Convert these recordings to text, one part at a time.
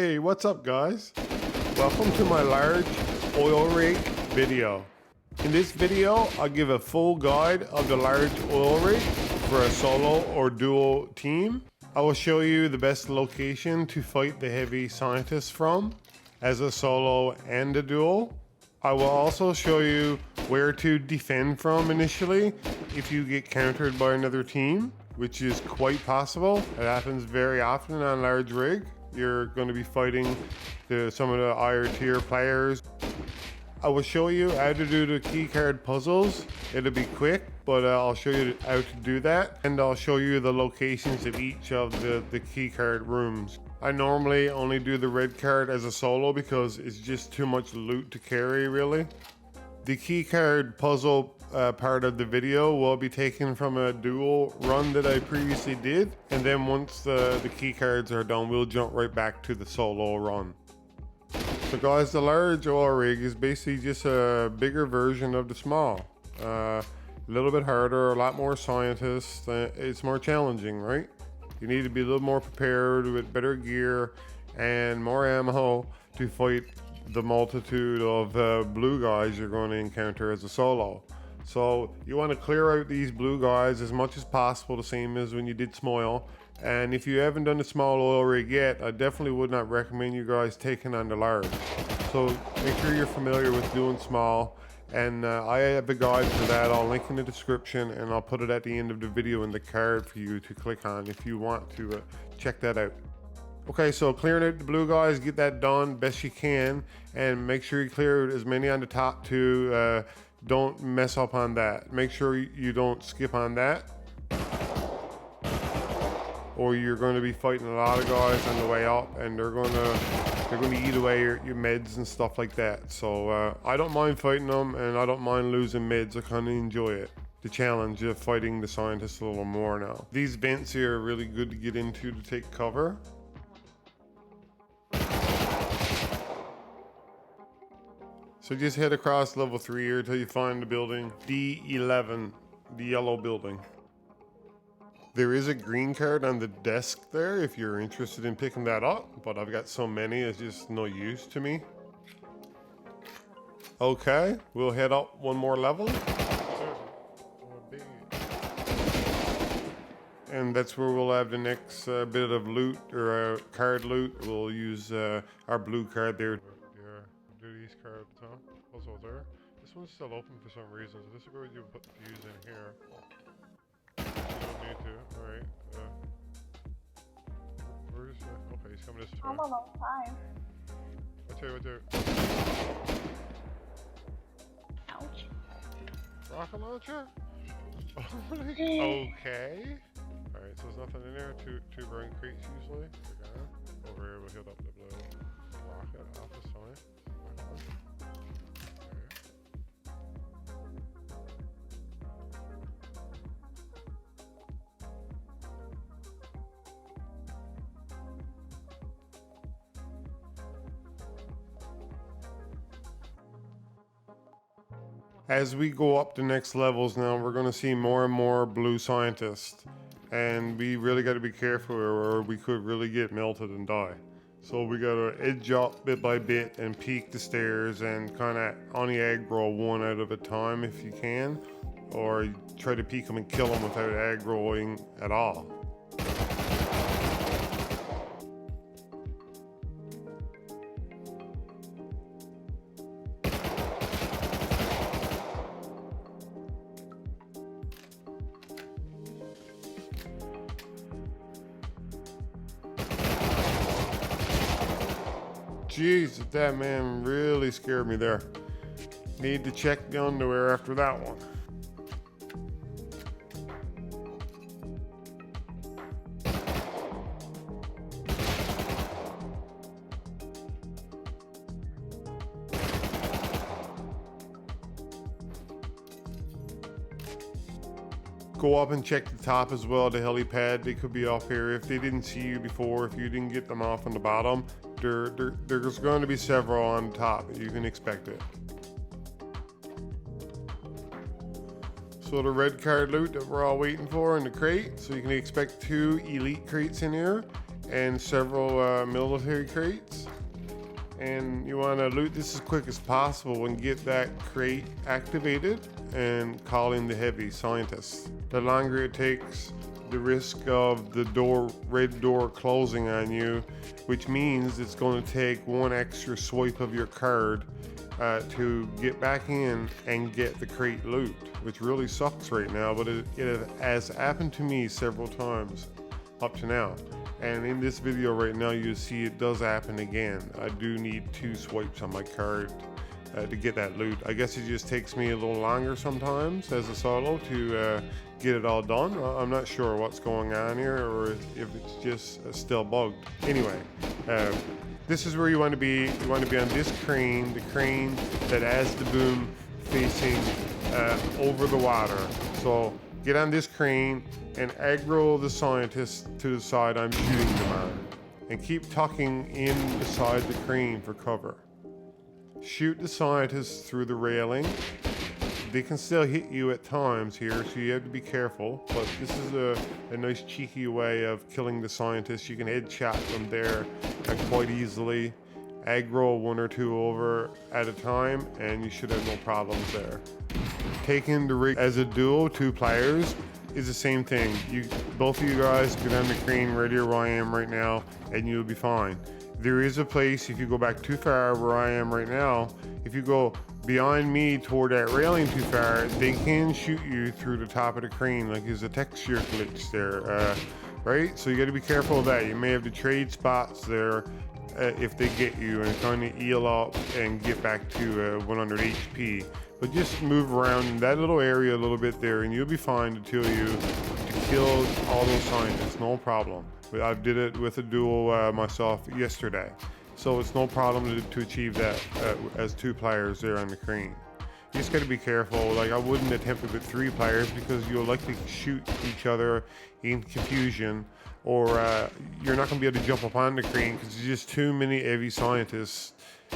Hey, what's up guys? Welcome to my large oil rig video. In this video, I'll give a full guide of the large oil rig for a solo or duo team. I will show you the best location to fight the heavy scientists from as a solo and a duo. I will also show you where to defend from initially if you get countered by another team, which is quite possible. It happens very often on large rig. You're going to be fighting some of the higher tier players. I will show you how to do the keycard puzzles. It'll be quick, but I'll show you how to do that, and I'll show you the locations of each of the keycard rooms. I normally only do the red card as a solo because it's just too much loot to carry really. The keycard puzzle part of the video will be taken from a dual run that I previously did, and then once the keycards are done, we'll jump right back to the solo run. So guys, the large oil rig is basically just a bigger version of the small. A little bit harder, a lot more scientists, it's more challenging, right? You need to be a little more prepared with better gear and more ammo to fight the multitude of blue guys you're going to encounter as a solo. So you want to clear out these blue guys as much as possible, the same as when you did small. And if you haven't done the small oil rig yet, I definitely would not recommend you guys taking on the large. So make sure you're familiar with doing small, and I have a guide for that. I'll link in the description, and I'll put it at the end of the video in the card for you to click on if you want to check that out. Okay, so clearing out the blue guys, get that done best you can, and make sure you clear as many on the top too. Don't mess up on that. Make sure you don't skip on that, or you're going to be fighting a lot of guys on the way up, and they're going to eat away your meds and stuff like that. So I don't mind fighting them, and I don't mind losing meds. I kind of enjoy it. The challenge of fighting the scientists a little more now. These vents here are really good to get into to take cover. So just head across level 3 here till you find the building D11, the yellow building. There is a green card on the desk there if you're interested in picking that up, but I've got so many it's just no use to me. Okay, we'll head up one more level. And that's where we'll have the next bit of loot, or card loot. We'll use our blue card there. Do these cards, huh? Also there. This one's still open for some reason, so this is where you put the fuse in here. You don't need to. Alright. Where's okay, he's coming this way. I'm a long time. Right there. Ouch. Rocket launcher? Okay. Alright, so there's nothing in there. Two burn crates usually. Over here we'll hit up the blue rocket off the side. As we go up the next levels now, we're going to see more and more blue scientists, and we really got to be careful or we could really get melted and die. So we got to edge up bit by bit and peek the stairs and kind of only aggro one out of a time if you can, or try to peek them and kill them without aggroing at all. Jeez, that man really scared me there. Need to check the underwear after that one. Go up and check the top as well, the helipad. They could be up here if they didn't see you before, if you didn't get them off on the bottom. There's going to be several on top. You can expect it. So the red card loot that we're all waiting for in the crate. So you can expect 2 elite crates in here. and several military crates. And you want to loot this as quick as possible and get that crate activated and call in the heavy scientists. The longer it takes, the risk of the red door closing on you, which means it's going to take one extra swipe of your card to get back in and get the crate loot, which really sucks right now, but it has happened to me several times up to now. And in this video right now, you see it does happen again. I do need 2 swipes on my card to get that loot. I guess it just takes me a little longer sometimes as a solo to get it all done. I'm not sure what's going on here or if it's just still bugged. Anyway, this is where you want to be. You want to be on this crane, the crane that has the boom facing over the water. So get on this crane and aggro the scientists to the side I'm shooting them on. And keep tucking in beside the crane for cover. Shoot the scientists through the railing. They can still hit you at times here, so you have to be careful. But this is a nice cheeky way of killing the scientists. You can headshot them there quite easily. Aggro 1 or 2 over at a time, and you should have no problems there. Taking the rig as a duo, 2 players, is the same thing. Both of you guys get on the crane right here where I am right now, and you'll be fine. There is a place, if you go back too far where I am right now, if you go behind me toward that railing too far, they can shoot you through the top of the crane, like there's a texture glitch there, right? So you got to be careful of that. You may have to trade spots there if they get you and kind of heal up and get back to 100 HP. But just move around in that little area a little bit there and you'll be fine to kill all those scientists, no problem. But I did it with a duel myself yesterday. So it's no problem to achieve that as 2 players there on the crane. You just gotta be careful. Like, I wouldn't attempt it with 3 players because you'll likely shoot each other in confusion, or you're not gonna be able to jump up on the crane because there's just too many heavy scientists.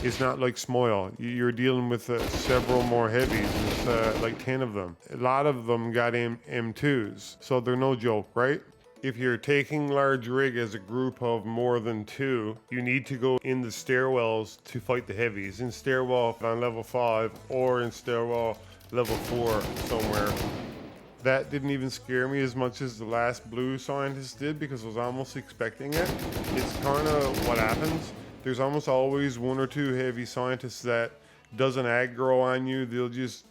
It's not like Smoil. You're dealing with several more heavies. It's like 10 of them. A lot of them got M2s, so they're no joke, right? If you're taking large rig as a group of more than 2, you need to go in the stairwells to fight the heavies. In stairwell on level 5 or in stairwell level 4 somewhere. That didn't even scare me as much as the last blue scientist did because I was almost expecting it. It's kind of what happens. There's almost always 1 or 2 heavy scientists that doesn't aggro on you. They'll just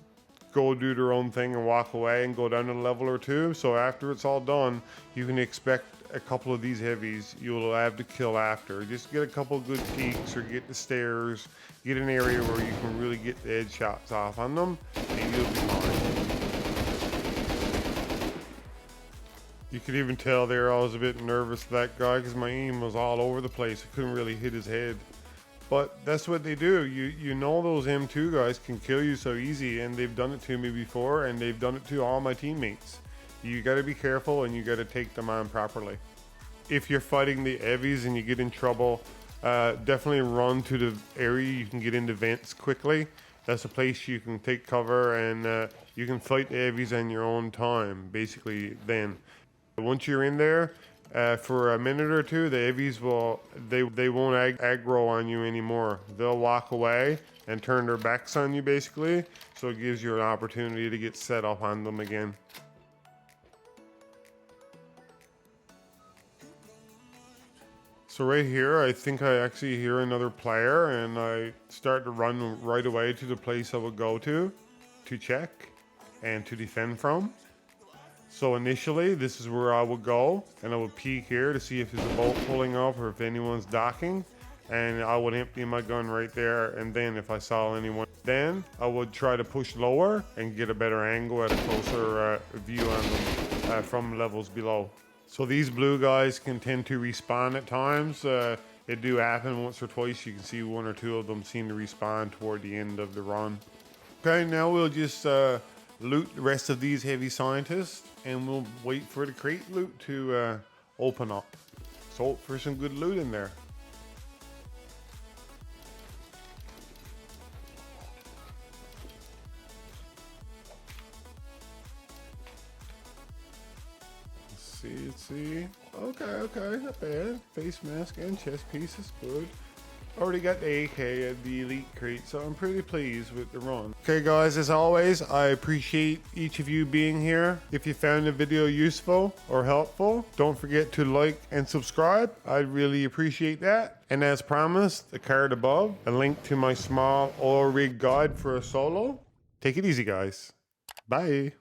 go do their own thing and walk away and go down a level or 2. So after it's all done, you can expect a couple of these heavies you'll have to kill after. Just get a couple good peeks or get the stairs, get an area where you can really get the headshots off on them, and you'll be fine. You could even tell there I was a bit nervous for that guy because my aim was all over the place. I couldn't really hit his head. But that's what they do. You know those M2 guys can kill you so easy, and they've done it to me before, and they've done it to all my teammates. You got to be careful, and you got to take them on properly. If you're fighting the heavies and you get in trouble, definitely run to the area you can get into vents quickly. That's a place you can take cover, and you can fight the heavies on your own time, basically then. Once you're in there, for a minute or 2, the heavies won't aggro on you anymore. They'll walk away and turn their backs on you basically, so it gives you an opportunity to get set up on them again. So right here, I think I actually hear another player, and I start to run right away to the place I would go to check and to defend from. So initially, this is where I would go, and I would peek here to see if there's a boat pulling up or if anyone's docking, and I would empty my gun right there, and then if I saw anyone, then I would try to push lower and get a better angle at a closer view on them from levels below. So these blue guys can tend to respawn at times. It do happen once or twice. You can see 1 or 2 of them seem to respawn toward the end of the run. Okay, now we'll just loot the rest of these heavy scientists, and we'll wait for the crate loot to open up. So hope for some good loot in there. Let's see, Let's see. Okay, not bad. Face mask and chest piece is good. Already got the AK at the elite crate, so I'm pretty pleased with the run. Okay guys, as always, I appreciate each of you being here. If you found the video useful or helpful, don't forget to like and subscribe. I'd really appreciate that. And as promised, the card above, a link to my small oil rig guide for a solo. Take it easy guys. Bye.